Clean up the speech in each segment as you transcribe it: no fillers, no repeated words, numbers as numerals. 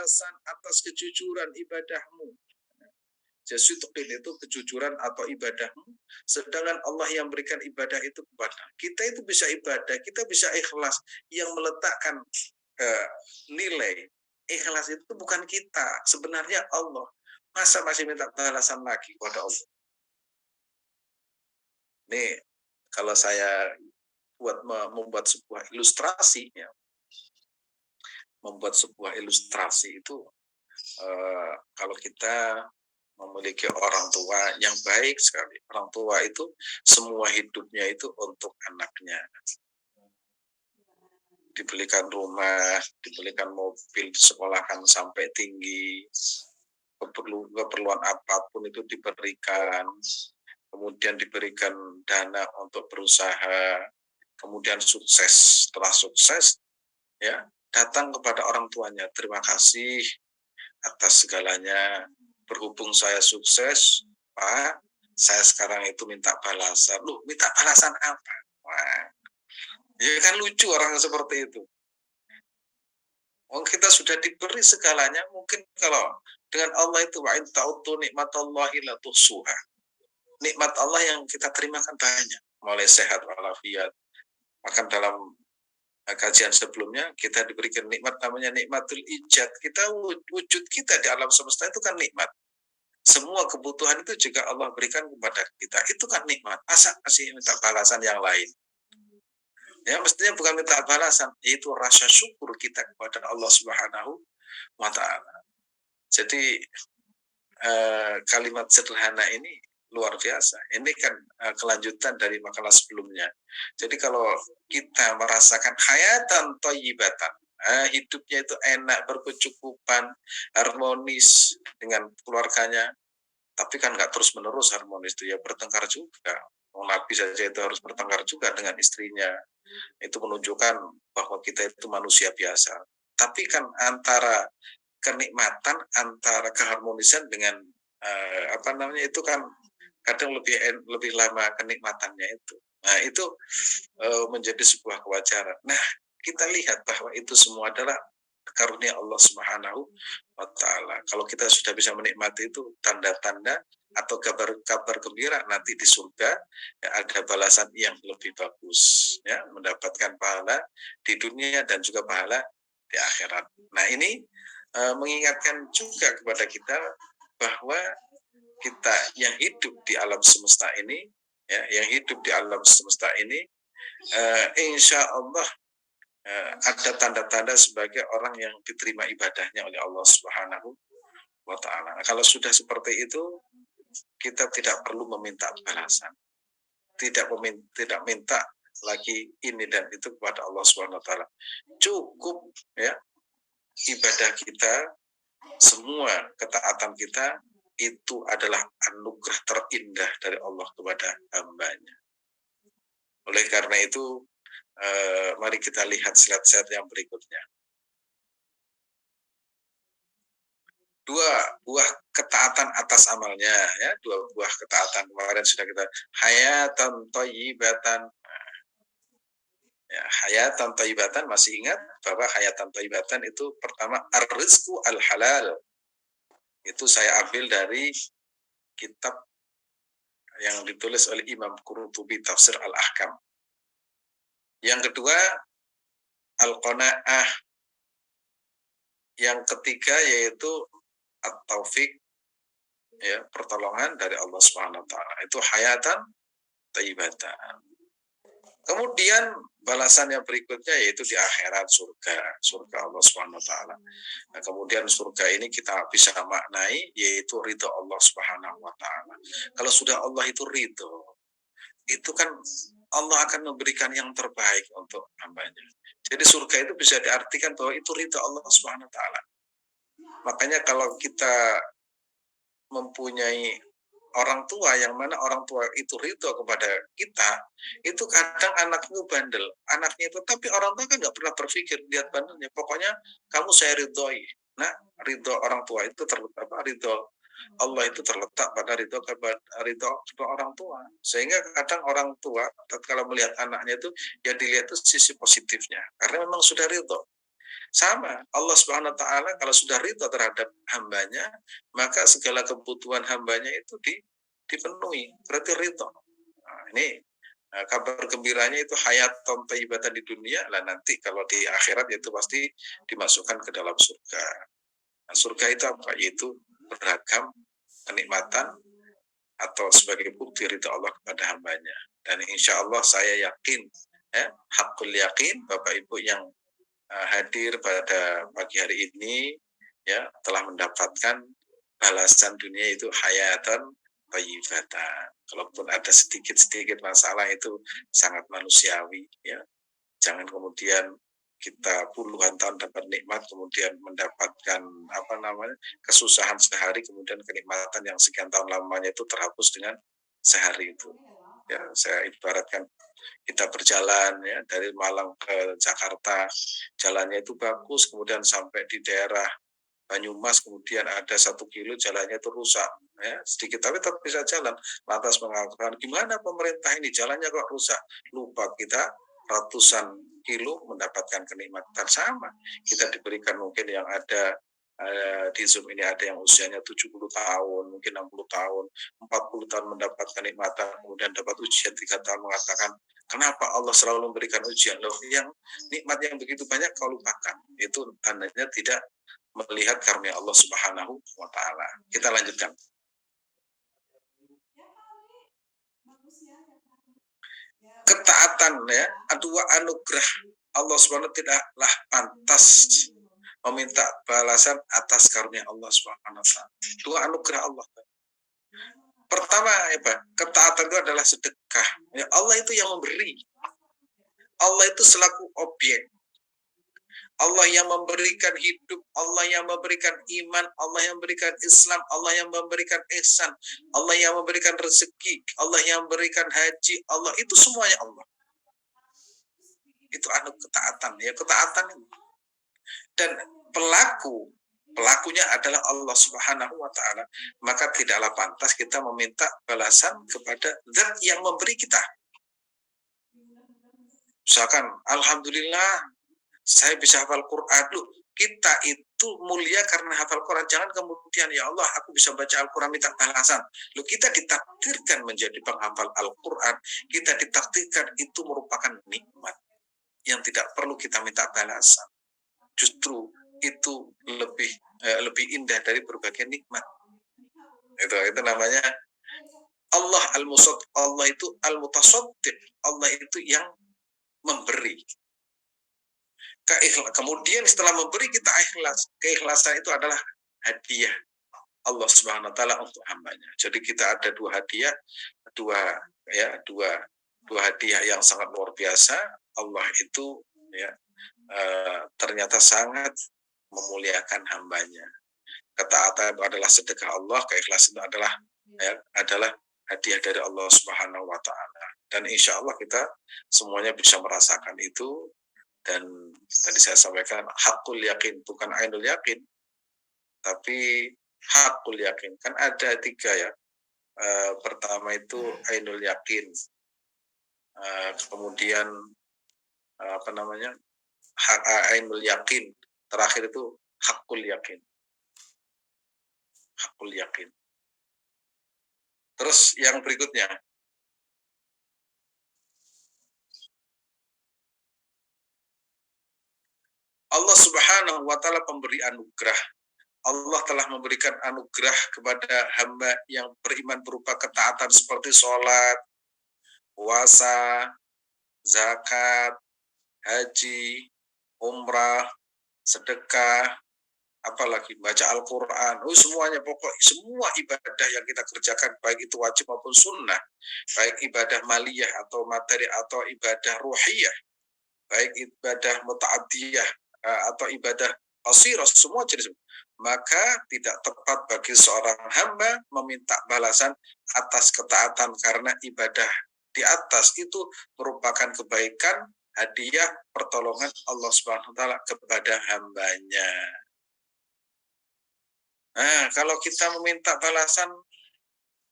balasan atas kejujuran ibadahmu. Sidqin itu kejujuran atau ibadahmu, sedangkan Allah yang berikan ibadah itu kepada kita. Itu bisa ibadah, kita bisa ikhlas. Yang meletakkan nilai ikhlas itu bukan kita, sebenarnya Allah. Masa masih minta balasan lagi kepada Allah? Nih, kalau saya membuat sebuah ilustrasi, ya, membuat sebuah ilustrasi itu kalau kita memiliki orang tua yang baik sekali. Orang tua itu semua hidupnya itu untuk anaknya. Dibelikan rumah, dibelikan mobil, disekolahkan sampai tinggi, keperluan apapun itu diberikan, kemudian diberikan dana untuk berusaha, kemudian sukses. Setelah sukses, ya datang kepada orang tuanya, terima kasih atas segalanya. Berhubung saya sukses, Pak, saya sekarang itu minta balasan. Loh, minta balasan apa? Wah, ya kan lucu orang seperti itu. Oh, kita sudah diberi segalanya, mungkin kalau dengan Allah itu wa in ta'uddu nikmatallahi la tuhsuha. Nikmat Allah yang kita terima kan banyak, mulai sehat walafiat. Bahkan dalam kajian sebelumnya kita diberikan nikmat namanya nikmatul ijad. Kita wujud kita di alam semesta itu kan nikmat. Semua kebutuhan itu juga Allah berikan kepada kita. Itu kan nikmat. Masa masih minta balasan yang lain? Ya, mestinya bukan minta balasan, yaitu rasa syukur kita kepada Allah Subhanahu wa Ta'ala. Jadi kalimat sederhana ini luar biasa. Ini kan kelanjutan dari makalah sebelumnya. Jadi kalau kita merasakan hayatan thayyibatan, hidupnya itu enak, berkecukupan, harmonis dengan keluarganya, tapi kan nggak terus menerus harmonis itu, ya bertengkar juga. Nabi saja itu harus bertengkar juga dengan istrinya. Itu menunjukkan bahwa kita itu manusia biasa. Tapi kan antara kenikmatan, antara keharmonisan dengan itu kan kadang lebih lama kenikmatannya itu. Nah, itu menjadi sebuah kewajaran. Nah, kita lihat bahwa itu semua adalah karunia Allah Subhanahu wa Ta'ala. Kalau kita sudah bisa menikmati itu, tanda-tanda atau kabar gembira nanti di surga, ya, ada balasan yang lebih bagus, ya, mendapatkan pahala di dunia dan juga pahala di akhirat. Nah, ini mengingatkan juga kepada kita bahwa kita yang hidup di alam semesta ini, ya, yang hidup di alam semesta ini, insya Allah ada tanda-tanda sebagai orang yang diterima ibadahnya oleh Allah Subhanahu wa Ta'ala. Nah, kalau sudah seperti itu, kita tidak perlu meminta balasan, tidak minta lagi ini dan itu kepada Allah Subhanahu wa Ta'ala. Cukup, ya, ibadah kita, semua ketaatan kita itu adalah anugerah terindah dari Allah kepada hambanya. Oleh karena itu, mari kita lihat slide-slide yang berikutnya. Dua buah ketaatan atas amalnya, ya, dua buah ketaatan kemarin sudah kita hayatan thayyibatan. Ya, hayatan thayyibatan, masih ingat bahwa hayatan thayyibatan itu pertama ar-rizqu al-halal. Itu saya ambil dari kitab yang ditulis oleh Imam Qurtubi, Tafsir Al-Ahkam. Yang kedua al-qanaah. Yang ketiga yaitu at-taufik, ya, pertolongan dari Allah Subhanahu wa Ta'ala. Itu hayatan thayyibatan. Kemudian balasan yang berikutnya yaitu di akhirat, surga Allah Subhanahu wa Ta'ala. Nah, kemudian surga ini kita bisa maknai yaitu ridho Allah Subhanahu wa Ta'ala. Kalau sudah Allah itu ridho, itu kan Allah akan memberikan yang terbaik untuk hambanya. Jadi surga itu bisa diartikan bahwa itu ridho Allah Subhanahu wa Ta'ala. Makanya kalau kita mempunyai orang tua yang mana orang tua itu ridho kepada kita, itu kadang anaknya bandel, anaknya itu, tapi orang tua kan nggak pernah berpikir lihat bandelnya. Pokoknya kamu saya ridhoi. Nah, ridho orang tua itu terletak, ridho Allah itu terletak pada ridho orang tua. Sehingga kadang orang tua kalau melihat anaknya itu, ya dilihat itu sisi positifnya, karena memang sudah ridho. Sama, Allah Subhanahu wa taala kalau sudah ridha terhadap hambanya, maka segala kebutuhan hambanya itu dipenuhi, berarti ridha. Nah, ini kabar gembiranya itu hayatan thayyibatan di dunia, lah nanti kalau di akhirat itu pasti dimasukkan ke dalam surga. Nah, surga itu apa? Yaitu beragam kenikmatan atau sebagai bukti ridha Allah kepada hambanya. Dan insya Allah saya yakin, hakul yakin, Bapak Ibu yang hadir pada pagi hari ini ya telah mendapatkan balasan dunia itu hayatan thayyibatan. Kalaupun ada sedikit-sedikit masalah itu sangat manusiawi ya. Jangan kemudian kita puluhan tahun dapat nikmat kemudian mendapatkan kesusahan sehari, kemudian kenikmatan yang sekian tahun lamanya itu terhapus dengan sehari itu. Ya, saya ibaratkan kita berjalan ya dari Malang ke Jakarta, jalannya itu bagus, kemudian sampai di daerah Banyumas, kemudian ada 1 kilo jalannya itu rusak, ya sedikit tapi tetap bisa jalan. Lantas mengatakan gimana pemerintah ini jalannya kok rusak? Lupa kita ratusan kilo mendapatkan kenikmatan. Sama kita diberikan mungkin yang ada di Zoom ini ada yang usianya 70 tahun, mungkin 60 tahun, 40 tahun mendapatkan kenikmatan, kemudian dapat ujian 3 tahun mengatakan, kenapa Allah selalu memberikan ujian? Loh, yang nikmat yang begitu banyak kau lupakan. Itu tandanya tidak melihat karunia Allah Subhanahu wa taala. Kita lanjutkan. Ketaatan ya, dua anugerah Allah Subhanahu tidaklah pantas meminta balasan atas karunia Allah Subhanahu wa taala. Dua anugerah Allah. Pertama, ketaatan itu adalah sedekah. Ya, Allah itu yang memberi. Allah itu selaku objek. Allah yang memberikan hidup, Allah yang memberikan iman, Allah yang memberikan Islam, Allah yang memberikan ihsan, Allah yang memberikan rezeki, Allah yang memberikan haji, Allah itu semuanya Allah. Itu ketaatan ya, ketaatan. Dan pelakunya adalah Allah Subhanahu wa taala, maka tidaklah pantas kita meminta balasan kepada zat yang memberi kita. Misalkan, alhamdulillah saya bisa hafal Quran. Loh, kita itu mulia karena hafal Quran. Jangan kemudian, ya Allah, aku bisa baca Al-Quran minta balasan. Loh, kita ditakdirkan menjadi penghafal Al-Quran. Kita ditakdirkan itu merupakan nikmat yang tidak perlu kita minta balasan. Justru itu lebih indah dari berbagai nikmat. Itu namanya Allah al-Musad. Allah itu al-Mutasaddiq. Allah itu yang memberi. Kemudian setelah memberi kita ikhlas. Keikhlasan itu adalah hadiah Allah Subhanahu wa taala untuk hambanya. Jadi kita ada dua hadiah, dua hadiah yang sangat luar biasa. Allah itu ya ternyata sangat memuliakan hambanya. Ketaatan itu adalah sedekah Allah, keikhlasan itu adalah hadiah dari Allah Subhanahu wa taala. Dan insya Allah kita semuanya bisa merasakan itu. Dan tadi saya sampaikan hakul yakin, bukan ainul yakin, tapi hakul yakin. Kan ada 3 ya. Pertama itu ainul yakin, kemudian ainul yakin, terakhir itu hakul yakin. Hakul yakin. Terus yang berikutnya, Allah Subhanahu wa taala pemberi anugerah. Allah telah memberikan anugerah kepada hamba yang beriman berupa ketaatan seperti sholat, puasa, zakat, haji, umrah, sedekah, apalagi baca Al-Quran. Semuanya, pokoknya semua ibadah yang kita kerjakan, baik itu wajib maupun sunnah, baik ibadah maliyah atau materi atau ibadah ruhiyah, baik ibadah muta'adiyah atau ibadah qasirah, semua jenis, maka tidak tepat bagi seorang hamba meminta balasan atas ketaatan, karena ibadah di atas itu merupakan kebaikan, hadiah, pertolongan Allah Subhanahu wa taala kepada hambanya. Nah, kalau kita meminta balasan,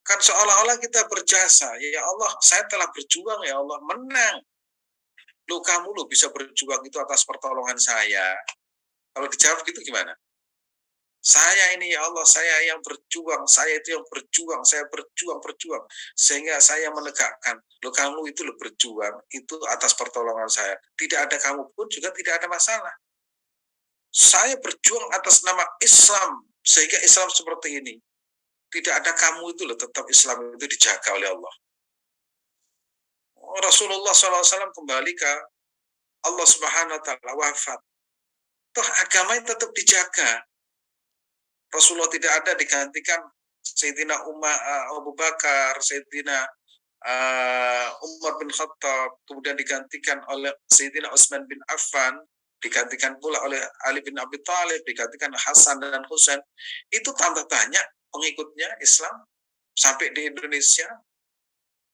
kan seolah-olah kita berjasa. Ya Allah, saya telah berjuang, ya Allah, menang. Kamu bisa berjuang itu atas pertolongan saya. Kalau dijawab gitu gimana? Saya ini ya Allah, saya yang berjuang, saya itu yang berjuang, saya berjuang, sehingga saya menegakkan, loh kamu itu loh berjuang, itu atas pertolongan saya. Tidak ada kamu pun juga tidak ada masalah. Saya berjuang atas nama Islam, sehingga Islam seperti ini. Tidak ada kamu itu loh, tetap Islam itu dijaga oleh Allah. Rasulullah SAW kembali ke Allah Subhanahu Wa Taala, wafat. Toh agamanya tetap dijaga. Rasulullah tidak ada, digantikan Sayyidina Abu Bakar, Sayyidina Umar bin Khattab, kemudian digantikan oleh Sayyidina Utsman bin Affan, digantikan pula oleh Ali bin Abi Thalib, digantikan Hasan dan Husain. Itu tambah banyak pengikutnya Islam sampai di Indonesia.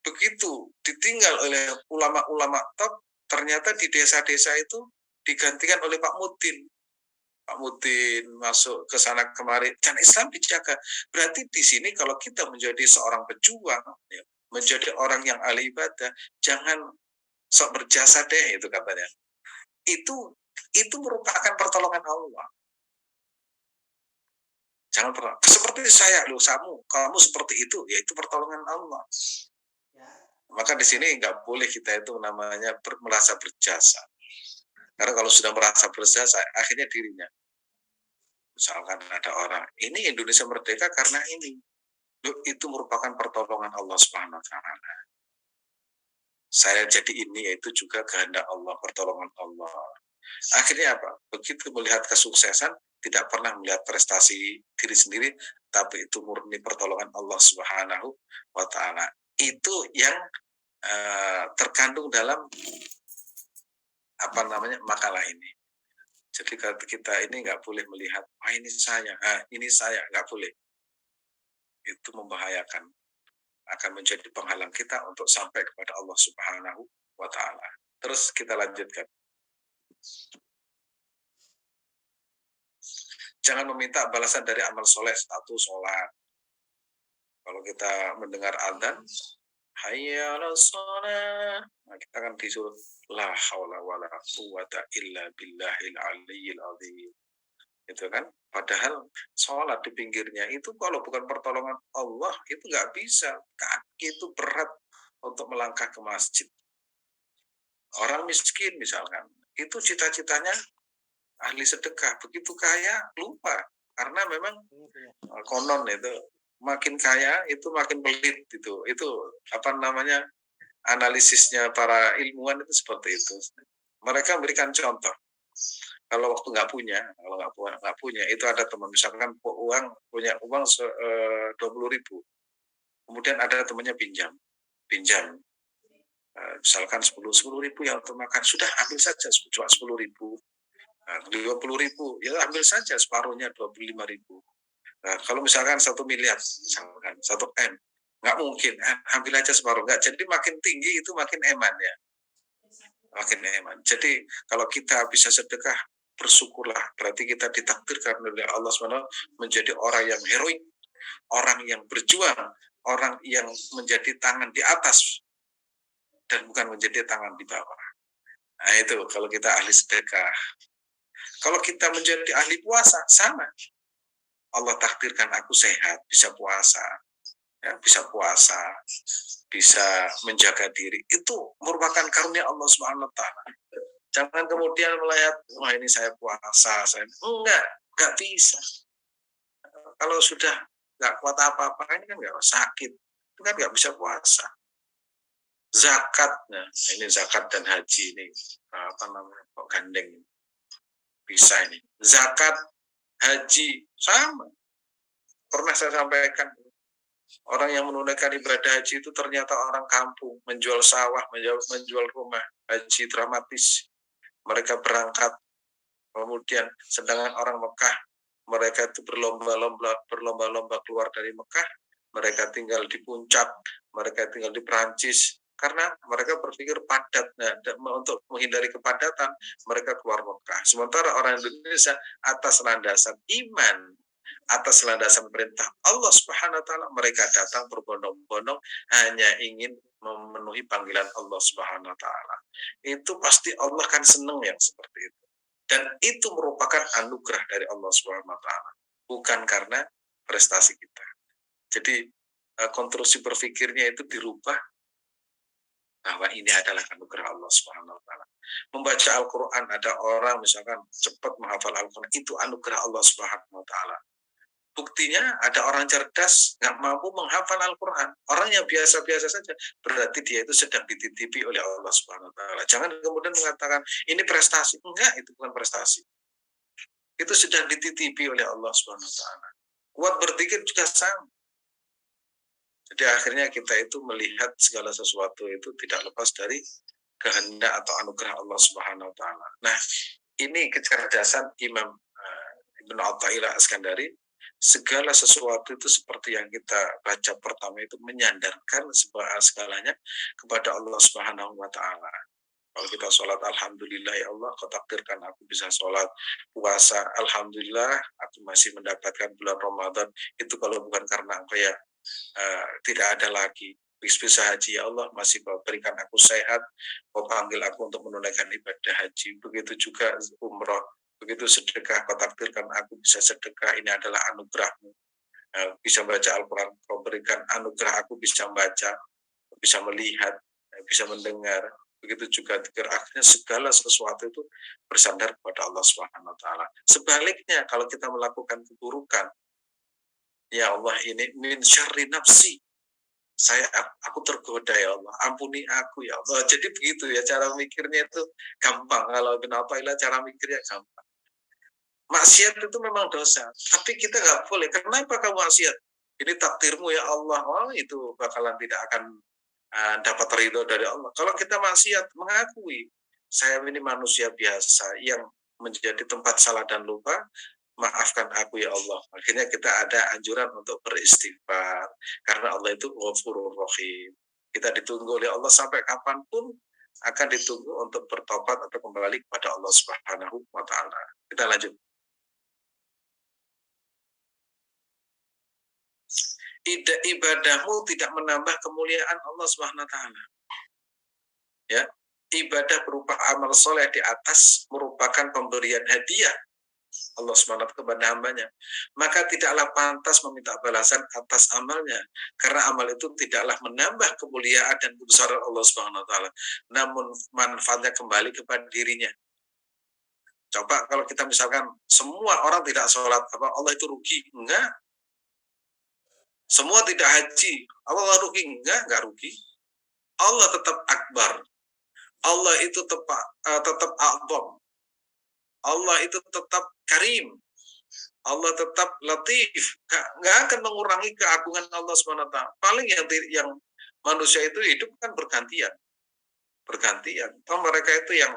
Begitu ditinggal oleh ulama-ulama top, ternyata di desa-desa itu digantikan oleh Pak Mutin. Pak Mutin masuk ke sana kemari, dan Islam dijaga. Berarti di sini kalau kita menjadi seorang pejuang, ya, menjadi orang yang ahli ibadah, jangan sok berjasa deh, itu katanya. Itu merupakan pertolongan Allah. Jangan pernah seperti saya, loh kamu seperti itu, ya itu pertolongan Allah. Maka di sini nggak boleh kita itu namanya merasa berjasa. Karena kalau sudah merasa berjasa, akhirnya dirinya. Misalkan ada orang, ini Indonesia merdeka karena ini. Loh, itu merupakan pertolongan Allah Subhanahu Wa Taala. Saya jadi ini, yaitu juga kehendak Allah, pertolongan Allah. Akhirnya apa? Begitu melihat kesuksesan, tidak pernah melihat prestasi diri sendiri, tapi itu murni pertolongan Allah Subhanahu Wa Taala. Itu yang terkandung dalam makalah ini. Jadi kita ini nggak boleh melihat, ini saya nggak boleh. Itu membahayakan, akan menjadi penghalang kita untuk sampai kepada Allah Subhanahu Wa Taala. Terus kita lanjutkan. Jangan meminta balasan dari amal soleh, satu sholat. Kalau kita mendengar adzan, hayya 'alas shalah, nah kita kan disuruh la haula wala quwata illa billahil aliyyil azim. Itu kan, padahal sholat di pinggirnya itu kalau bukan pertolongan Allah itu nggak bisa, kaki itu berat untuk melangkah ke masjid. Orang miskin misalkan, itu cita-citanya ahli sedekah, begitu kaya lupa, karena memang konon itu makin kaya itu makin pelit, itu analisisnya para ilmuwan itu seperti itu. Mereka memberikan contoh, kalau waktu nggak punya, itu ada teman misalkan punya uang 20.000, kemudian ada temannya pinjam misalkan 10.000 yang untuk makan, sudah ambil saja cuma 10.000. 20.000 ya ambil saja separuhnya 25.000. Nah, kalau misalkan 1 miliar, misalkan 1 M, nggak mungkin ambil aja separuh, nggak. Jadi makin tinggi itu makin eman ya, makin eman. Jadi kalau kita bisa sedekah, bersyukurlah, berarti kita ditakdirkan oleh Allah SWT menjadi orang yang heroik, orang yang berjuang, orang yang menjadi tangan di atas dan bukan menjadi tangan di bawah. Nah itu kalau kita ahli sedekah. Kalau kita menjadi ahli puasa, sama. Allah takdirkan aku sehat, bisa puasa, bisa menjaga diri. Itu merupakan karunia Allah Subhanahu Wa Taala. Jangan kemudian melihat, wah ini saya puasa, enggak bisa. Kalau sudah nggak kuat apa-apa, ini kan nggak sakit, itu kan nggak bisa puasa. Zakat, nah ini zakat dan haji ini kok gandeng bisa ini. Zakat, haji sama. Pernah saya sampaikan, orang yang menunaikan ibadah haji itu ternyata orang kampung, menjual sawah, menjual rumah. Haji dramatis. Mereka berangkat, kemudian sedangkan orang Mekah, mereka itu berlomba-lomba keluar dari Mekah, mereka tinggal di puncak, mereka tinggal di Perancis, karena mereka berpikir padat. Nah, untuk menghindari kepadatan, mereka keluar Mekah. Sementara orang Indonesia atas landasan iman, atas landasan perintah Allah Subhanahu Wa Taala, mereka datang berbondong-bondong hanya ingin memenuhi panggilan Allah Subhanahu Wa Taala. Itu pasti Allah kan senang yang seperti itu. Dan itu merupakan anugerah dari Allah Subhanahu wa taala, bukan karena prestasi kita. Jadi konstruksi berpikirnya itu dirubah bahwa ini adalah anugerah Allah Subhanahu wa taala. Membaca Al-Qur'an, ada orang misalkan cepat menghafal Al-Qur'an, itu anugerah Allah Subhanahu wa taala. Buktinya ada orang cerdas nggak mampu menghafal Al-Qur'an. Orang yang biasa-biasa saja, berarti dia itu sedang dititipi oleh Allah Subhanahu wa taala. Jangan kemudian mengatakan ini prestasi. Enggak, itu bukan prestasi. Itu sedang dititipi oleh Allah Subhanahu wa taala. Kuat berpikir juga sama. Jadi akhirnya kita itu melihat segala sesuatu itu tidak lepas dari kehendak atau anugerah Allah Subhanahu wa taala. Nah, ini kecerdasan Imam Ibnu Athaillah Askandari. Segala sesuatu itu seperti yang kita baca pertama itu menyandarkan segalanya kepada Allah Subhanahu wa taala. Kalau kita sholat, alhamdulillah ya Allah, kau takdirkan aku bisa sholat. Puasa, alhamdulillah aku masih mendapatkan bulan Ramadan. Itu kalau bukan karena engkau ya tidak ada lagi. Bisa haji ya Allah, masih kau berikan aku sehat, kau panggil aku untuk menunaikan ibadah haji. Begitu juga umroh, begitu sedekah, kau takdirkan aku bisa sedekah, ini adalah anugerahmu. Bisa baca Al-Quran, kau berikan anugerah aku bisa membaca, bisa melihat, bisa mendengar. Begitu juga akhirnya segala sesuatu itu bersandar kepada Allah Subhanahu wa taala. Sebaliknya kalau kita melakukan keburukan, ya Allah, ini min syarri nafsi, aku tergoda ya Allah, ampuni aku ya Allah. Jadi begitu ya cara mikirnya itu gampang. Kalau kenapa ilah cara mikirnya gampang. Maksiat itu memang dosa, tapi kita nggak boleh. Kenapa kamu maksiat? Ini takdirmu ya Allah. Oh, itu bakalan tidak akan dapat ridho dari Allah. Kalau kita maksiat, mengakui saya ini manusia biasa yang menjadi tempat salah dan lupa, maafkan aku ya Allah. Akhirnya kita ada anjuran untuk beristighfar karena Allah itu Ghafurur Rahim. Kita ditunggu oleh Allah sampai kapanpun akan ditunggu untuk bertobat atau kembali kepada Allah Subhanahu wa taala. Kita lanjut. Ibadahmu tidak menambah kemuliaan Allah Subhanahu wa taala. Ya. Ibadah berupa amal soleh di atas merupakan pemberian hadiah Allah SWT kepada hambanya, maka tidaklah pantas meminta balasan atas amalnya, karena amal itu tidaklah menambah kemuliaan dan kebesaran Allah SWT, namun manfaatnya kembali kepada dirinya. Coba kalau kita misalkan semua orang tidak sholat, apa Allah itu rugi? Enggak. Semua tidak haji, Allah rugi? Enggak rugi. Allah tetap akbar. Allah itu tetap a'zam. Allah itu tetap karim. Allah tetap latif. Nggak akan mengurangi keagungan Allah SWT. Paling yang manusia itu hidup kan bergantian. Mereka itu yang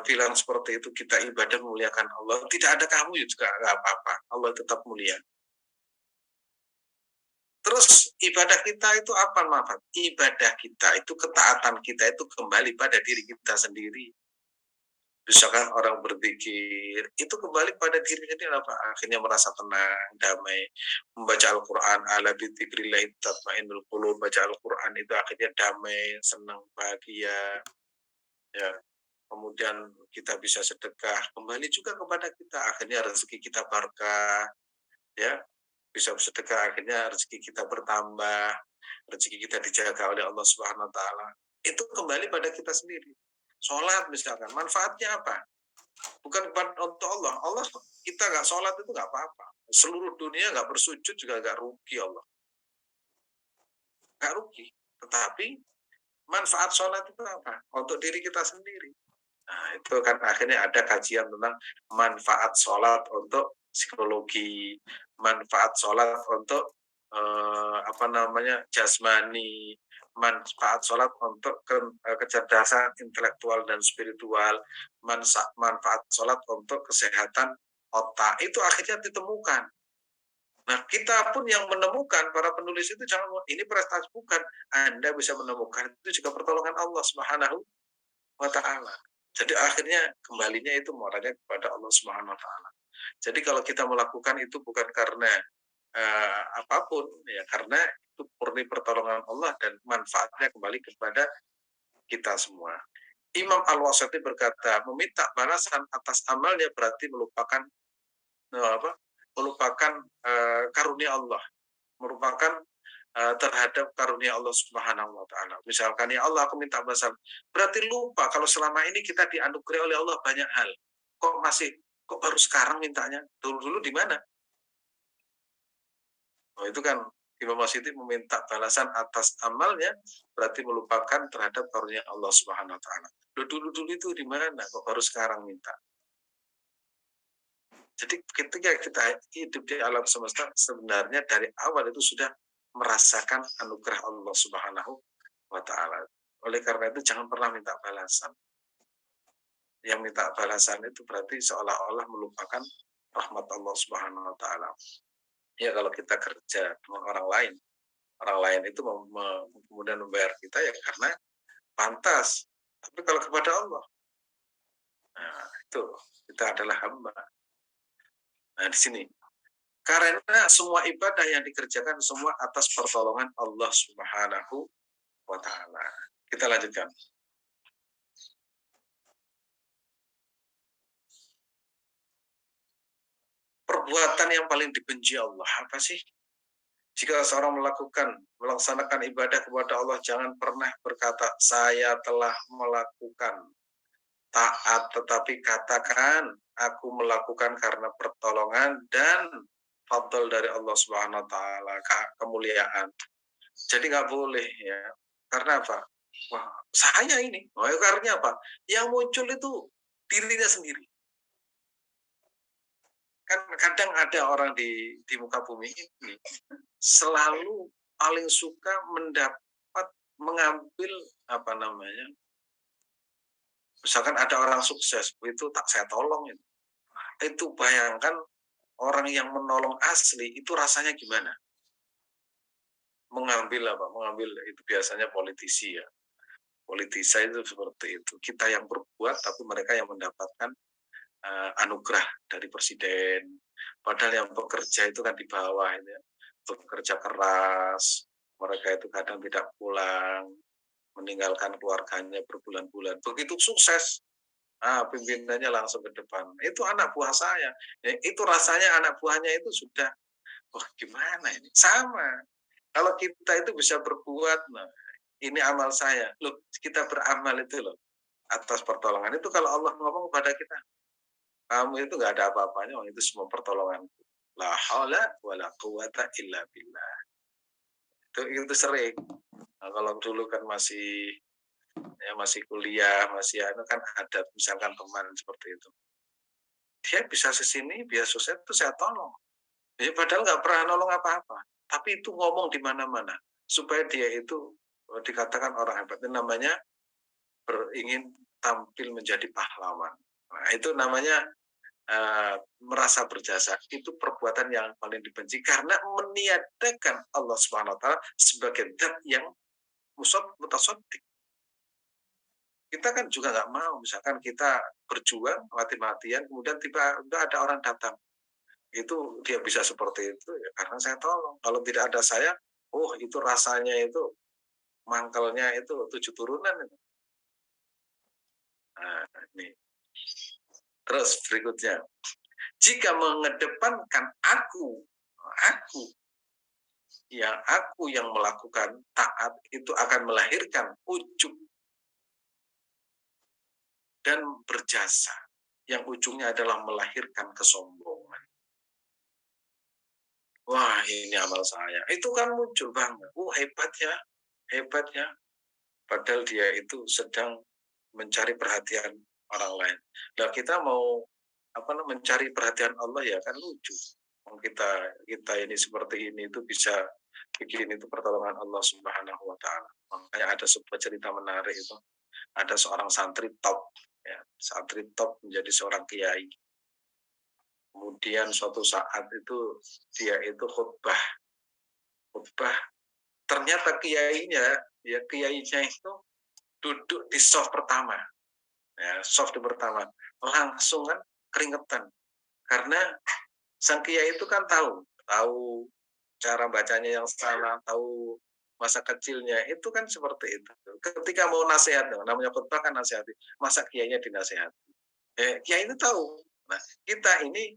bilang seperti itu, kita ibadah memuliakan Allah. Tidak ada kamu juga nggak apa-apa. Allah tetap mulia. Terus ibadah kita itu apa manfaat? Ibadah kita itu, ketaatan kita itu kembali pada diri kita sendiri. Misalkan orang berzikir, itu kembali pada diri sendiri apa? Akhirnya merasa tenang, damai. Membaca Al-Quran, ala bidzikrillah tatmainnul qulub. Baca Al-Quran itu akhirnya damai, senang, bahagia. Ya. Kemudian kita bisa sedekah, kembali juga kepada kita. Akhirnya rezeki kita berkah, ya. Bisa sedekah, akhirnya rezeki kita bertambah, rezeki kita dijaga oleh Allah Subhanahu wa taala. Itu kembali pada kita sendiri. Sholat misalkan, manfaatnya apa? Bukan untuk Allah. Allah, kita nggak sholat itu nggak apa-apa. Seluruh dunia nggak bersujud juga nggak rugi Allah. Nggak rugi. Tetapi manfaat sholat itu apa? Untuk diri kita sendiri. Nah, itu kan akhirnya ada kajian tentang manfaat sholat untuk psikologi, manfaat sholat untuk jasmani, manfaat sholat untuk kecerdasan intelektual dan spiritual, manfaat sholat untuk kesehatan otak. Itu akhirnya ditemukan. Nah, kita pun yang menemukan, para penulis itu jangan, ini prestasi bukan. Anda bisa menemukan, itu juga pertolongan Allah Subhanahu wa taala. Jadi akhirnya kembalinya itu moralnya kepada Allah Subhanahu wa taala. Jadi kalau kita melakukan itu bukan karena apapun, ya karena itu murni pertolongan Allah dan manfaatnya kembali kepada kita semua. Imam Al-Wasiti berkata, meminta balasan atas amalnya berarti melupakan apa? Melupakan karunia Allah, merupakan terhadap karunia Allah Subhanahu wa taala. Misalkan ya Allah aku minta balasan, berarti lupa kalau selama ini kita dianugerahi oleh Allah banyak hal. Kok baru sekarang mintanya? Dulu-dulu di mana? Oh, itu kan Imam Masyidi meminta balasan atas amalnya berarti melupakan terhadap karunia Allah Subhanahu wa taala. Dulu-dulu itu di mana? Kok baru sekarang minta? Jadi ketika kita hidup di alam semesta sebenarnya dari awal itu sudah merasakan anugerah Allah Subhanahu wa taala. Oleh karena itu jangan pernah minta balasan. Yang minta balasan itu berarti seolah-olah melupakan rahmat Allah Subhanahu wa taala. Ya kalau kita kerja dengan orang lain itu kemudian membayar kita ya karena pantas. Tapi kalau kepada Allah, nah itu kita adalah hamba. Nah di sini karena semua ibadah yang dikerjakan semua atas pertolongan Allah Subhanahu wa taala. Kita lanjutkan. Perbuatan yang paling dibenci Allah apa sih? Jika seorang melaksanakan ibadah kepada Allah, jangan pernah berkata, saya telah melakukan taat, tetapi katakan, aku melakukan karena pertolongan dan fadl dari Allah Subhanahu wa taala, kemuliaan. Jadi nggak boleh ya. Karena apa? Wah, saya ini. Oh, karena apa? Yang muncul itu dirinya sendiri. Kan kadang ada orang di muka bumi ini selalu paling suka mengambil apa namanya? Misalkan ada orang sukses, itu tak saya tolong itu. Itu bayangkan orang yang menolong asli itu rasanya gimana? Mengambil apa? Mengambil itu biasanya politisi ya. Politisi itu seperti itu. Kita yang berbuat tapi mereka yang mendapatkan anugerah dari presiden. Padahal yang bekerja itu kan di bawah ini, bekerja keras, mereka itu kadang tidak pulang, meninggalkan keluarganya berbulan-bulan. Begitu sukses, pimpinannya langsung ke depan. Itu anak buah saya. Ya, itu rasanya anak buahnya itu sudah, wah gimana ini? Sama. Kalau kita itu bisa berbuat, nah, ini amal saya. Loh, kita beramal itu loh atas pertolongan itu kalau Allah ngomong kepada kita, kamu itu nggak ada apa-apanya, oh, itu semua pertolongan. La haula wala quwata illa billah. Itu sering. Nah, kalau dulu kan masih kuliah, masih anu kan ada misalkan teman seperti itu. Dia bisa sesini, biar sukses itu saya tolong. Ya, padahal nggak pernah nolong apa-apa. Tapi itu ngomong di mana-mana supaya dia itu dikatakan orang hebat. Itu namanya ingin tampil menjadi pahlawan. Nah, itu namanya merasa berjasa. Itu perbuatan yang paling dibenci karena meniadakan Allah Subhanahu wa taala sebagai zat yang mutasaddiq. Kita kan juga nggak mau misalkan kita berjuang mati-matian kemudian tiba-tiba ada orang datang. Itu dia bisa seperti itu ya karena saya tolong. Kalau tidak ada saya, oh itu rasanya itu mangkelnya itu 7 turunan itu. Nah, ini. Terus berikutnya, jika mengedepankan aku yang melakukan taat itu akan melahirkan ujub dan berjasa yang ujungnya adalah melahirkan kesombongan. Wah, ini amal saya. Itu kan muncul banget. Hebat ya. Padahal dia itu sedang mencari perhatian orang lain. Nah, kita mau mencari perhatian Allah ya kan lucu. Kita ini seperti ini itu bisa bikin itu pertolongan Allah Subhanahu wa taala. Makanya ada sebuah cerita menarik itu. Ada seorang santri top ya, santri top menjadi seorang kiai. Kemudian suatu saat itu dia itu khutbah ternyata kiainya itu duduk di soft pertama. Ya, soft pertama. Langsung kan keringetan. Karena sang kiai itu kan tahu cara bacanya yang salah, tahu masa kecilnya itu kan seperti itu. Ketika mau nasihat, namanya khutbah kan nasihati, masa kiainya dinasihati. Kiai itu tahu. Nah, kita ini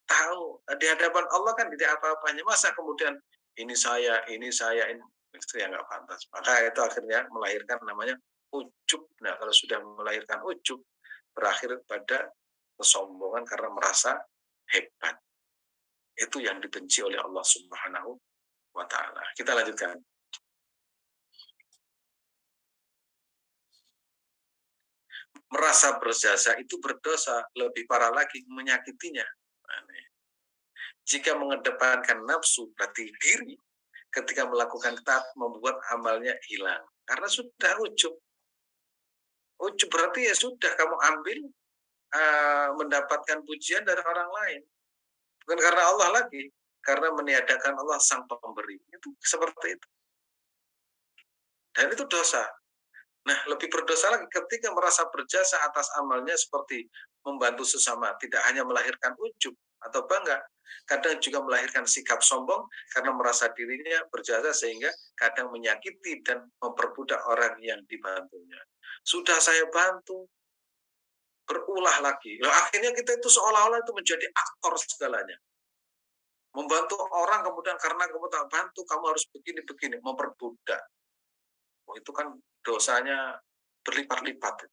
tahu di hadapan Allah kan tidak apa-apanya. Masa kemudian ini saya, ini itu yang nggak pantas. Maka itu akhirnya melahirkan namanya ujub. Nah, kalau sudah melahirkan ujub, berakhir pada kesombongan karena merasa hebat. Itu yang dibenci oleh Allah Subhanahu wa Ta'ala. Kita lanjutkan. Merasa berjasa itu berdosa, lebih parah lagi menyakitinya. Jika mengedepankan nafsu berarti diri, ketika melakukan taat membuat amalnya hilang. Karena sudah ujub. Ujub berarti ya sudah kamu ambil mendapatkan pujian dari orang lain. Bukan karena Allah lagi, karena meniadakan Allah sang pemberi. Itu seperti itu. Dan itu dosa. Nah, lebih berdosa lagi ketika merasa berjasa atas amalnya seperti membantu sesama, tidak hanya melahirkan ujub atau bangga, kadang juga melahirkan sikap sombong karena merasa dirinya berjasa sehingga kadang menyakiti dan memperbudak orang yang dibantunya. Sudah saya bantu, berulah lagi. Nah, akhirnya kita itu seolah-olah itu menjadi aktor segalanya. Membantu orang kemudian karena kamu tak bantu, kamu harus begini-begini, memperbudak. Itu kan dosanya berlipat-lipat.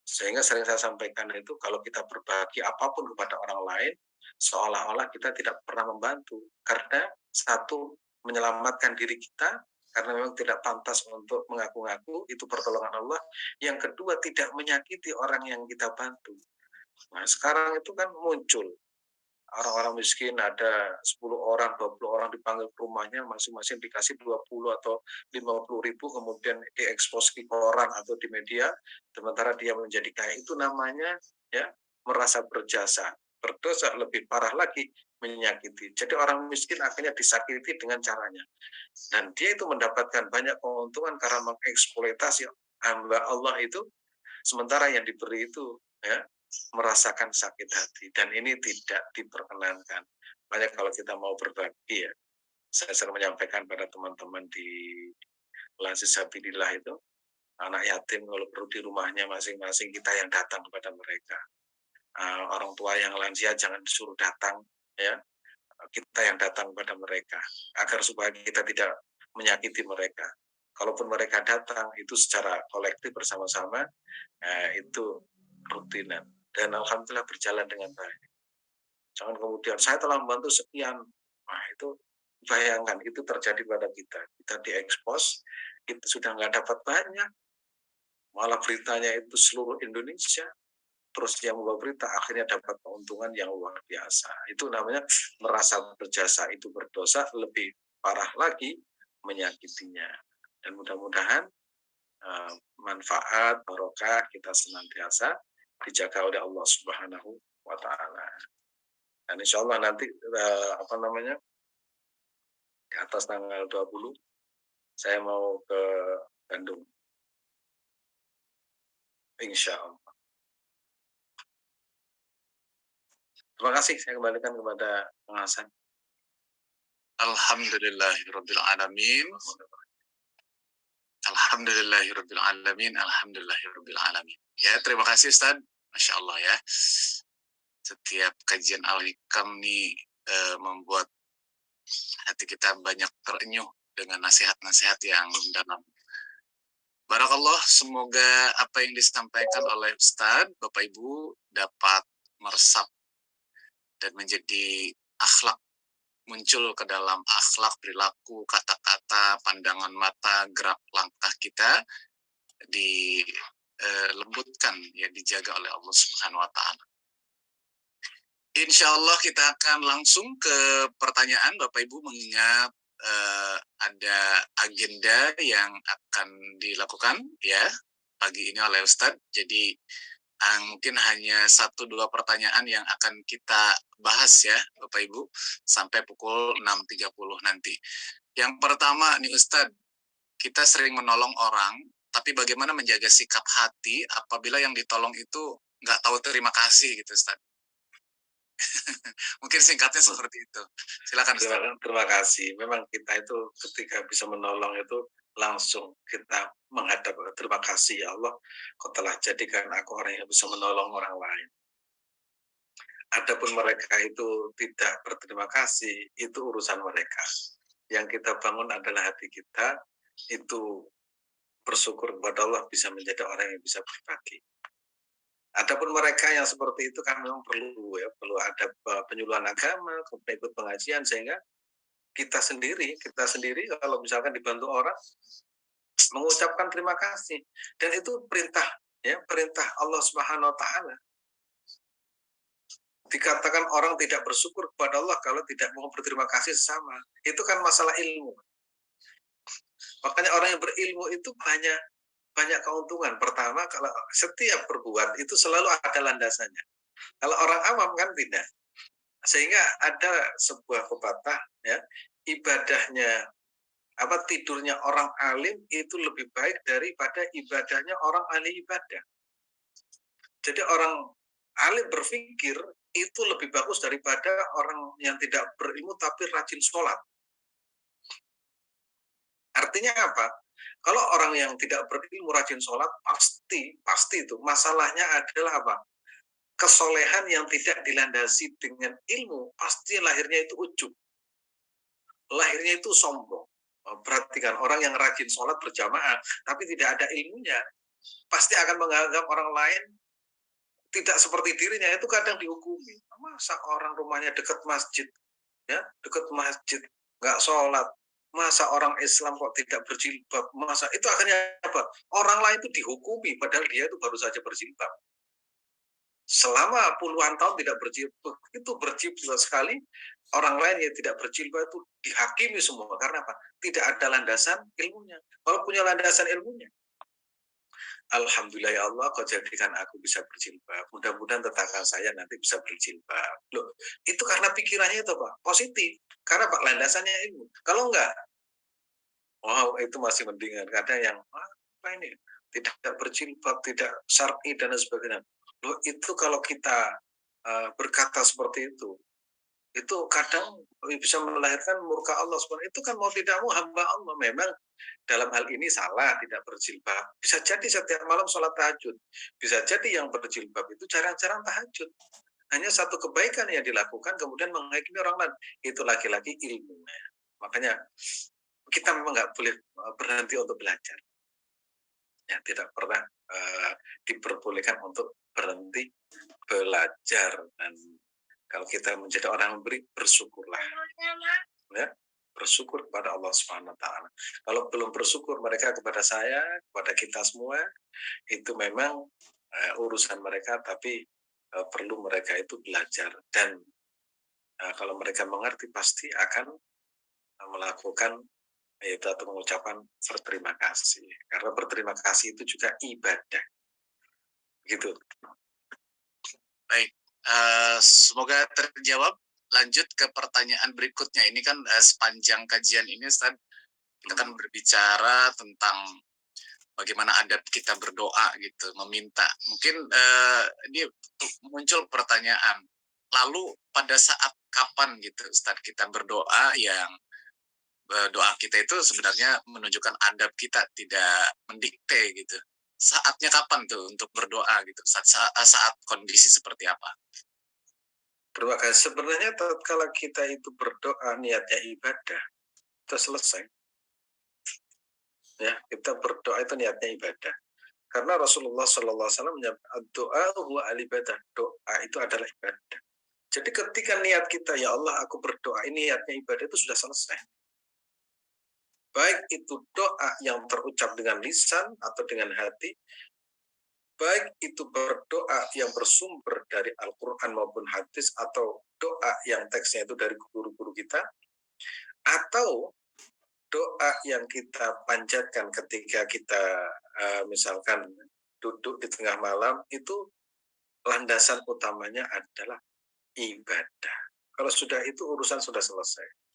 Sehingga sering saya sampaikan itu kalau kita berbagi apapun kepada orang lain, seolah-olah kita tidak pernah membantu. Karena satu, menyelamatkan diri kita, karena memang tidak pantas untuk mengaku-ngaku, itu pertolongan Allah. Yang kedua, tidak menyakiti orang yang kita bantu. Nah, sekarang itu kan muncul orang-orang miskin ada 10 orang, 20 orang dipanggil ke rumahnya, masing-masing dikasih 20 atau 50.000, kemudian diekspos di koran atau di media, sementara dia menjadi kaya. Itu namanya ya merasa berjasa. Berdosa lebih parah lagi, menyakiti. Jadi orang miskin akhirnya disakiti dengan caranya. Dan dia itu mendapatkan banyak keuntungan karena mengeksploitasi hamba Allah itu, sementara yang diberi itu ya merasakan sakit hati, dan ini tidak diperkenankan. Banyak kalau kita mau berbagi ya, saya sering menyampaikan pada teman-teman di Lasis Sabilillah itu, anak yatim kalau perlu di rumahnya masing-masing kita yang datang kepada mereka. Orang tua yang lansia jangan disuruh datang, ya kita yang datang kepada mereka, agar supaya kita tidak menyakiti mereka. Kalaupun mereka datang itu secara kolektif bersama-sama, itu rutinan. Dan alhamdulillah berjalan dengan baik. Jangan kemudian saya telah membantu sekian. Nah, itu bayangkan itu terjadi pada kita. Kita diekspos, itu sudah nggak dapat banyak. Malah beritanya itu seluruh Indonesia. Terus yang membawa berita akhirnya dapat keuntungan yang luar biasa. Itu namanya merasa berjasa, itu berdosa, lebih parah lagi menyakitinya. Dan mudah-mudahan manfaat, barokah kita senantiasa dijaga oleh Allah Subhanahu wa Ta'ala. Dan insya Allah nanti di atas tanggal 20 saya mau ke Bandung. Insya Allah. Terima kasih, saya kembalikan kepada Bang Hasan. Alhamdulillahirrabbilalamin. Alhamdulillahirrabbilalamin. Alhamdulillahirrabbilalamin. Ya, terima kasih Ustaz. Masya Allah ya. Setiap kajian Al-Hikam ini membuat hati kita banyak terenyuh dengan nasihat-nasihat yang dalam. Barakallah, semoga apa yang disampaikan oleh Ustaz, Bapak Ibu dapat meresap dan menjadi akhlak, muncul ke dalam akhlak, perilaku, kata-kata, pandangan mata, gerak langkah kita dilembutkan, ya dijaga oleh Allah Subhanahu wa Ta'ala. Insya Allah kita akan langsung ke pertanyaan Bapak Ibu, mengingat ada agenda yang akan dilakukan ya pagi ini oleh Ustadz. Jadi mungkin hanya 1-2 pertanyaan yang akan kita bahas ya Bapak Ibu sampai pukul 6.30 nanti. Yang pertama nih Ustadz, kita sering menolong orang, tapi bagaimana menjaga sikap hati apabila yang ditolong itu nggak tahu terima kasih gitu Ustadz? Mungkin singkatnya seperti itu. Silakan Ustaz. Terima kasih. Memang kita itu ketika bisa menolong itu langsung kita menghadap, terima kasih ya Allah, Kau telah jadikan aku orang yang bisa menolong orang lain. Adapun mereka itu tidak berterima kasih, itu urusan mereka. Yang kita bangun adalah hati kita, itu bersyukur kepada Allah bisa menjadi orang yang bisa berbagi. Adapun mereka yang seperti itu kan memang perlu ada penyuluhan agama, kemudian ikut pengajian sehingga kita sendiri kalau misalkan dibantu orang mengucapkan terima kasih, dan itu perintah Allah Subhanahu wa taala. Dikatakan orang tidak bersyukur kepada Allah kalau tidak mau berterima kasih sesama. Itu kan masalah ilmu. Makanya orang yang berilmu itu banyak keuntungan. Pertama, kalau setiap berbuat itu selalu ada landasannya. Kalau orang awam kan tidak. Sehingga ada sebuah pepatah ya, ibadahnya tidurnya orang alim itu lebih baik daripada ibadahnya orang ahli ibadah. Jadi orang alim berpikir itu lebih bagus daripada orang yang tidak berilmu tapi rajin sholat. Artinya apa? Kalau orang yang tidak berilmu rajin sholat, pasti itu masalahnya adalah apa? Kesolehan yang tidak dilandasi dengan ilmu, pasti lahirnya itu ujub. Lahirnya itu sombong. Perhatikan, orang yang rajin sholat berjamaah, tapi tidak ada ilmunya, pasti akan menganggap orang lain tidak seperti dirinya, itu kadang dihukumi. Masa orang rumahnya dekat masjid, nggak sholat, masa orang Islam kok tidak berjilbab, masa itu akhirnya apa? Orang lain itu dihukumi, padahal dia itu baru saja berjilbab. Selama puluhan tahun tidak berjilbab, itu berjilbab sekali, orang lain yang tidak berjilbab itu dihakimi semua. Karena apa? Tidak ada landasan ilmunya. Kalau punya landasan ilmunya, alhamdulillah ya Allah, Kau jadikan aku bisa berjilbab. Mudah-mudahan tetangga saya nanti bisa berjilbab. Loh, itu karena pikirannya itu Pak, positif. Karena Pak landasannya ilmu. Kalau enggak, wow, itu masih mendingan. Kadang yang apa ini? Tidak berjilbab, tidak syar'i dan sebagainya. Loh, itu kalau kita berkata seperti itu kadang bisa melahirkan murka Allah. Itu kan mau tidak mau hamba Allah. Memang dalam hal ini salah tidak berjilbab. Bisa jadi setiap malam sholat tahajud. Bisa jadi yang berjilbab itu jarang-jarang tahajud. Hanya satu kebaikan yang dilakukan kemudian menghakimi orang lain. Itu laki-laki ilmunya. Makanya kita memang nggak boleh berhenti untuk belajar. Ya, tidak pernah diperbolehkan untuk berhenti belajar. Dan kalau kita menjadi orang yang beri, bersyukurlah. Ya, bersyukur kepada Allah Subhanahu wa taala. Kalau belum bersyukur mereka kepada saya, kepada kita semua, itu memang urusan mereka, tapi perlu mereka itu belajar, dan kalau mereka mengerti pasti akan melakukan yaitu atau mengucapkan berterima kasih. Karena berterima kasih itu juga ibadah. Gitu. Baik, semoga terjawab. Lanjut ke pertanyaan berikutnya. Ini kan sepanjang kajian ini Ustaz, kita kan berbicara tentang bagaimana adab kita berdoa gitu, meminta. Mungkin ini muncul pertanyaan. Lalu pada saat kapan gitu Ustaz kita berdoa yang doa kita itu sebenarnya menunjukkan adab kita, tidak mendikte gitu. Saatnya kapan tuh untuk berdoa gitu? Saat kondisi seperti apa? Terima kasih. Sebenarnya kalau kita itu berdoa niatnya ibadah, itu selesai. Ya, kita berdoa itu niatnya ibadah. Karena Rasulullah SAW menyebut doa huwa al-ibadah. Doa itu adalah ibadah. Jadi ketika niat kita, ya Allah aku berdoa, ini niatnya ibadah, itu sudah selesai. Baik itu doa yang terucap dengan lisan atau dengan hati, baik itu berdoa yang bersumber dari Al-Quran maupun hadis, atau doa yang teksnya itu dari guru-guru kita, atau doa yang kita panjatkan ketika kita misalkan duduk di tengah malam, itu landasan utamanya adalah ibadah. Kalau sudah itu urusan sudah selesai.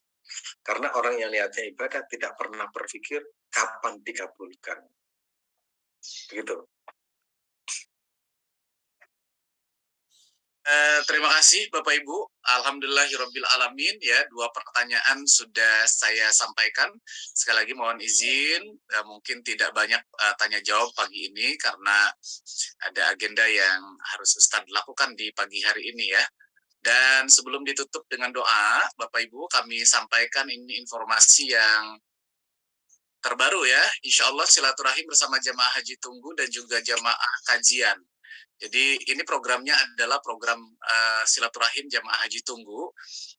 Karena orang yang niatnya ibadah tidak pernah berpikir kapan dikabulkan. Begitu. Terima kasih Bapak Ibu. Alhamdulillahirabbil alamin ya, 2 pertanyaan sudah saya sampaikan. Sekali lagi mohon izin, mungkin tidak banyak tanya jawab pagi ini karena ada agenda yang harus Ustadz lakukan di pagi hari ini ya. Dan sebelum ditutup dengan doa, Bapak Ibu kami sampaikan ini informasi yang terbaru ya. Insya Allah silaturahim bersama jamaah haji tunggu dan juga jamaah kajian. Jadi ini programnya adalah program silaturahim jamaah haji tunggu,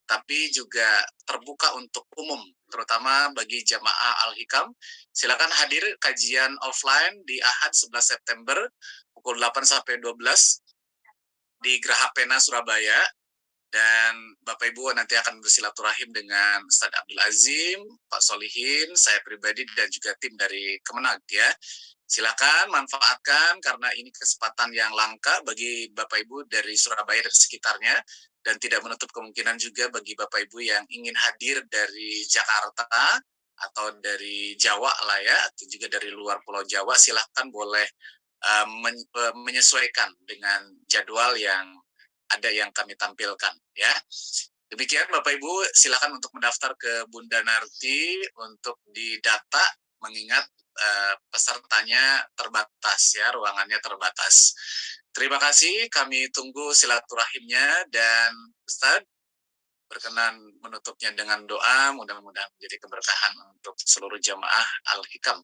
tapi juga terbuka untuk umum, terutama bagi jamaah Al-Hikam. Silakan hadir kajian offline di Ahad 11 September pukul 8 sampai 12 di Geraha Pena Surabaya. Dan Bapak Ibu nanti akan bersilaturahim dengan Ustadz Abdul Azim, Pak Solihin, saya pribadi dan juga tim dari Kemenag ya. Silakan manfaatkan karena ini kesempatan yang langka bagi Bapak Ibu dari Surabaya dan sekitarnya, dan tidak menutup kemungkinan juga bagi Bapak Ibu yang ingin hadir dari Jakarta atau dari Jawa lah ya, atau juga dari luar Pulau Jawa, silakan boleh menyesuaikan dengan jadwal yang ada yang kami tampilkan ya. Demikian Bapak Ibu, silakan untuk mendaftar ke Bunda Narti untuk didata, mengingat pesertanya terbatas ya, ruangannya terbatas. Terima kasih, kami tunggu silaturahimnya, dan Ustadz berkenan menutupnya dengan doa, mudah-mudahan menjadi keberkahan untuk seluruh jamaah Al-Hikam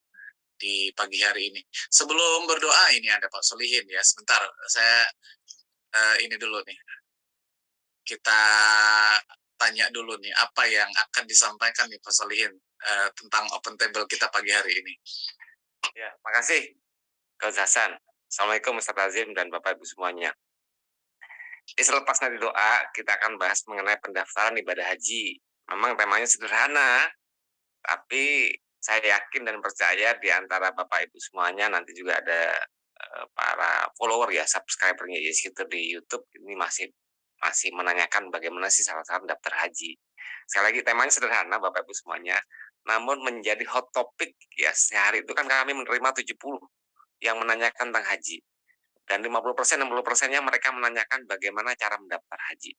di pagi hari ini. Sebelum berdoa, ini ada Pak Solihin ya, sebentar, saya ini dulu nih, kita tanya dulu nih, apa yang akan disampaikan nih Pak Solihin tentang open table kita pagi hari ini. Ya, makasih Coach Hasan. Assalamualaikum Ustaz Azim dan Bapak Ibu semuanya. Selepas nanti doa, kita akan bahas mengenai pendaftaran ibadah haji. Memang temanya sederhana, tapi saya yakin dan percaya di antara Bapak Ibu semuanya nanti juga ada para follower ya, subscribernya Yeskitur di YouTube ini masih menanyakan bagaimana sih syarat-syarat daftar haji. Sekali lagi temanya sederhana Bapak Ibu semuanya, namun menjadi hot topic ya, sehari itu kan kami menerima 70 yang menanyakan tentang haji. Dan 50%, 60%-nya mereka menanyakan bagaimana cara mendaftar haji.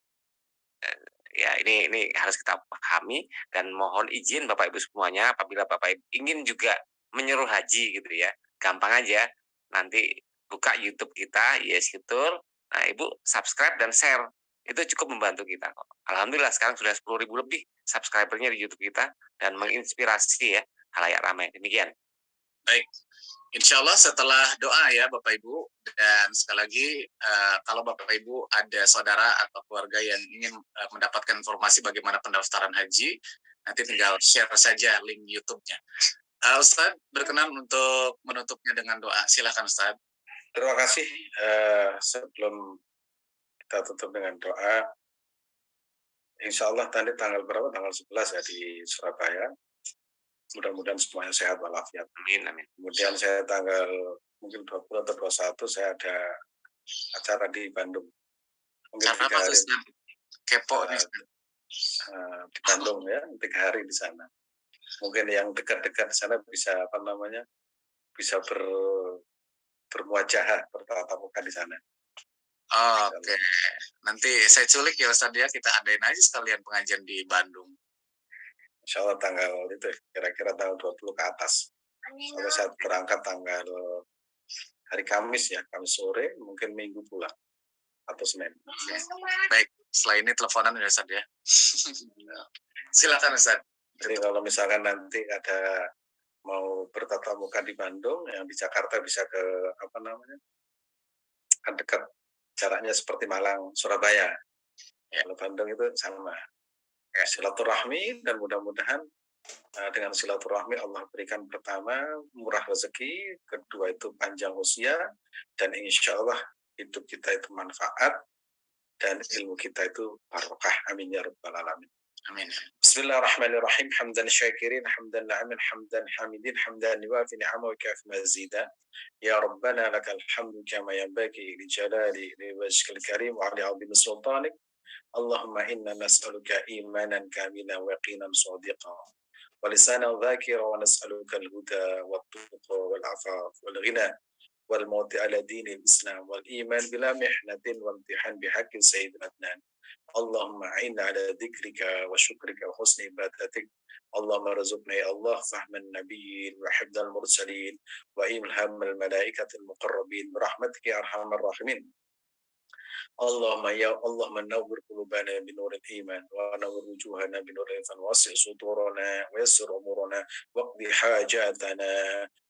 Ya, ini harus kita pahami, dan mohon izin Bapak Ibu semuanya, apabila Bapak Ibu ingin juga menyuruh haji gitu ya, gampang aja. Nanti buka YouTube kita, Yeskitur. Nah, Ibu subscribe dan share. Itu cukup membantu kita kok. Alhamdulillah sekarang sudah 10.000 lebih subscribernya di YouTube kita, dan menginspirasi ya halayak ramai. Demikian. Baik, insya Allah setelah doa ya Bapak Ibu, dan sekali lagi kalau Bapak Ibu ada saudara atau keluarga yang ingin mendapatkan informasi bagaimana pendaftaran haji, nanti tinggal share saja link YouTube-nya. Ustadz berkenan untuk menutupnya dengan doa, silakan Ustadz. Terima kasih. Sebelum kita tutup dengan doa, insya Allah tadi tanggal berapa? Tanggal 11 ya di Surabaya. Mudah-mudahan semuanya sehat walafiat. Amin, amin. Kemudian saya tanggal mungkin 20 atau 21 saya ada acara di Bandung. Mungkin 3 hari. Kepo nih. Di Bandung ya, 3 hari di sana. Mungkin yang dekat-dekat sana bisa bisa bermuajahah, bertatap muka di sana. Oke. Nanti saya culik ya Ustadz ya, kita adain aja sekalian pengajian di Bandung. Insya Allah tanggal itu kira-kira tanggal 20 ke atas. Kalau saya berangkat tanggal hari Kamis ya, Kamis sore, mungkin Minggu pulang atau Senin. Okay. Baik, setelah ini teleponan ya Ustadz ya. Silakan Ustadz. Jadi kalau misalkan nanti ada mau bertatap muka di Bandung, yang di Jakarta bisa ke kan dekat, jaraknya seperti Malang, Surabaya. Ya. Kalau Bandung itu sama. Ya, silaturahmi, dan mudah-mudahan dengan silaturahmi Allah berikan pertama murah rezeki, kedua itu panjang usia, dan insya Allah hidup kita itu manfaat dan ilmu kita itu barokah. Amin ya rabbal alamin. Amin. Bismillahirrahmanirrahim. Hamdan syakirin, hamdan na'imin, hamdan hamidin, hamdan yuwafi ni'amahu kafi mazida. Ya Rabbana lakal hamdu kama yanbaghi li jalali li wajhikal karim wa li 'azimi sultanik. Allahumma inna nas'aluka imanan kamilan wa yaqinan shadiqan wa lisanan dhakira wa nas'aluka al-huda wat tuqa wal afaf wal ghina والموت على دين الإسلام والإيمان بلا محنة وامتحان بحق سيد الأدنان. اللهم أعنا على ذكرك وشكرك وحسن عبادتك. اللهم ارزقنا يا الله فهم النبيين وحفظ المرسلين وإلهام الملائكة المقربين برحمتك يا أرحم الراحمين. اللهم نور قلوبنا بنور الإيمان ونور وجوهنا بنور الإحسان واسع صدورنا ويسر أمورنا واقض حاجاتنا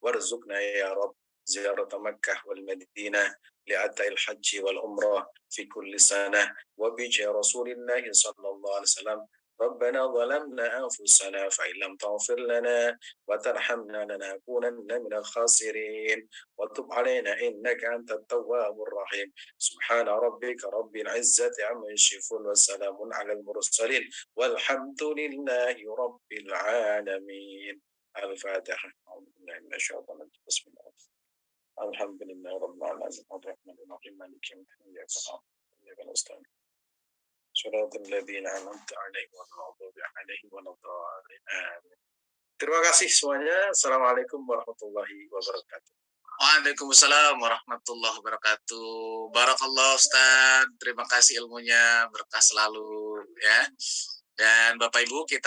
وارزقنا يا رب زيارة مكة والمدينة لأداء الحج والعمرة في كل سنة وبجاه رسول الله صلى الله عليه وسلم. ربنا ظلمنا أنفسنا فإن لم تغفر لنا وترحمنا لنكونن من الخاسرين وتب علينا إنك أنت التواب الرحيم. سبحان ربك رب العزة عما يصفون وسلام على المرسلين والحمد لله رب العالمين. الفاتحة. أعوذ بالله من الشيطان الرجيم. بسم الله. الحمد لله رب العالمين الرحمن الرحيم مالك يوم الدين إياك نعبد وإياك نستعين صراط الذين أنعمت عليهم غير المغضوب عليهم ولا الضالين آمين. Terima kasih semuanya. Assalamualaikum warahmatullahi wabarakatuh. Waalaikumsalam warahmatullahi wabarakatuh. Barakallah Ustaz. Terima kasih ilmunya, berkah selalu ya. Dan Bapak Ibu kita